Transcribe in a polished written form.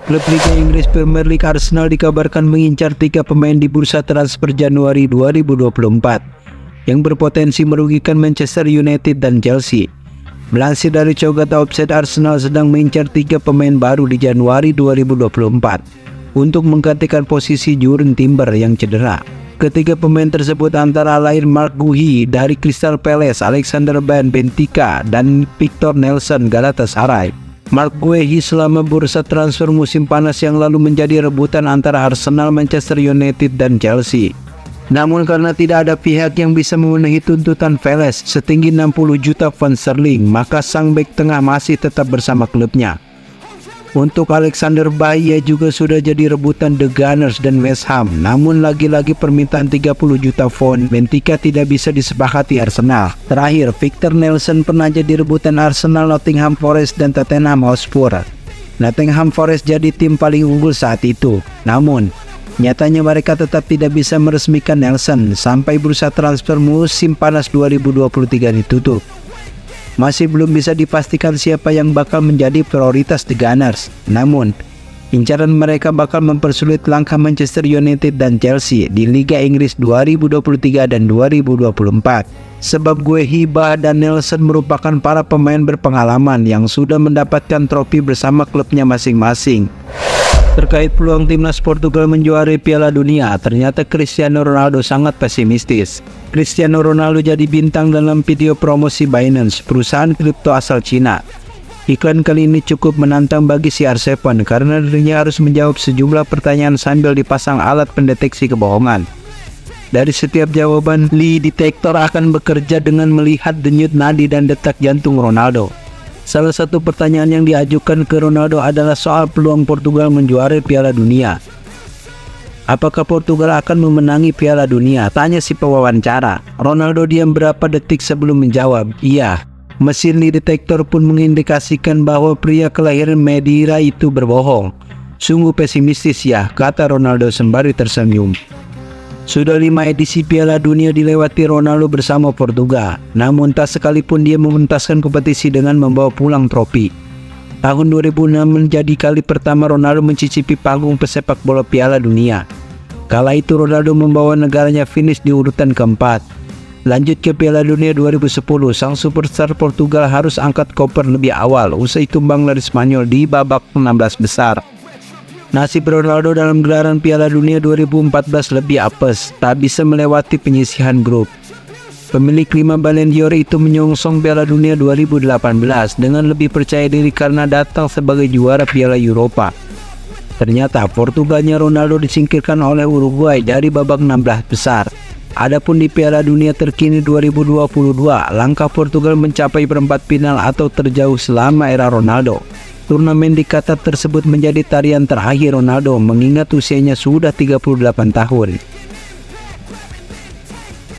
Klub Liga Inggris Premier League Arsenal dikabarkan mengincar 3 pemain di bursa transfer Januari 2024 yang berpotensi merugikan Manchester United dan Chelsea. Melansir dari Cogata Offside, Arsenal sedang mengincar 3 pemain baru di Januari 2024 untuk menggantikan posisi Jurgen Timber yang cedera. Ketiga pemain tersebut antara lain Marc Guehi dari Crystal Palace, Alexander Benfica, dan Victor Nelson Galatasaray. Marc Guehi selama bursa transfer musim panas yang lalu menjadi rebutan antara Arsenal, Manchester United, dan Chelsea. Namun karena tidak ada pihak yang bisa memenuhi tuntutan Palace setinggi 60 juta pound sterling, maka sang bek tengah masih tetap bersama klubnya. Untuk Alexander Bailly, ia juga sudah jadi rebutan The Gunners dan West Ham. Namun lagi-lagi permintaan 30 juta pound Benfica tidak bisa disepakati Arsenal. Terakhir, Victor Nelson pernah jadi rebutan Arsenal, Nottingham Forest, dan Tottenham Hotspur. Nottingham Forest jadi tim paling unggul saat itu. Namun nyatanya mereka tetap tidak bisa meresmikan Nelson sampai bursa transfer musim panas 2023 ditutup. Masih belum bisa dipastikan siapa yang bakal menjadi prioritas The Gunners. Namun, incaran mereka bakal mempersulit langkah Manchester United dan Chelsea di Liga Inggris 2023 dan 2024. Sebab Guehi, dan Nelson merupakan para pemain berpengalaman yang sudah mendapatkan trofi bersama klubnya masing-masing. Terkait peluang timnas Portugal menjuarai Piala Dunia, ternyata Cristiano Ronaldo sangat pesimistis. Cristiano Ronaldo jadi bintang dalam video promosi Binance, perusahaan kripto asal Cina. Iklan kali ini cukup menantang bagi CR7 karena dirinya harus menjawab sejumlah pertanyaan sambil dipasang alat pendeteksi kebohongan. Dari setiap jawaban, lie detector akan bekerja dengan melihat denyut nadi dan detak jantung Ronaldo. Salah satu pertanyaan yang diajukan ke Ronaldo adalah soal peluang Portugal menjuarai Piala Dunia. Apakah Portugal akan memenangi Piala Dunia? Tanya si pewawancara. Ronaldo diam berapa detik sebelum menjawab, iya. Mesin lie detector pun mengindikasikan bahwa pria kelahiran Madeira itu berbohong. Sungguh pesimistis ya, kata Ronaldo sembari tersenyum. Sudah 5 edisi Piala Dunia dilewati Ronaldo bersama Portugal, namun tak sekalipun dia mementaskan kompetisi dengan membawa pulang trofi. Tahun 2006 menjadi kali pertama Ronaldo mencicipi panggung pesepak bola Piala Dunia. Kala itu Ronaldo membawa negaranya finish di urutan keempat. Lanjut ke Piala Dunia 2010, sang superstar Portugal harus angkat koper lebih awal usai tumbang dari Spanyol di babak 16 besar. Nasib Ronaldo dalam gelaran Piala Dunia 2014 lebih apes, tak bisa melewati penyisihan grup. Pemilik 5 Ballon d'Or itu menyongsong Piala Dunia 2018 dengan lebih percaya diri karena datang sebagai juara Piala Eropa. Ternyata Portugalnya Ronaldo disingkirkan oleh Uruguay dari babak 16 besar. Adapun di Piala Dunia terkini 2022, langkah Portugal mencapai perempat final atau terjauh selama era Ronaldo. Turnamen di Qatar tersebut menjadi tarian terakhir Ronaldo mengingat usianya sudah 38 tahun.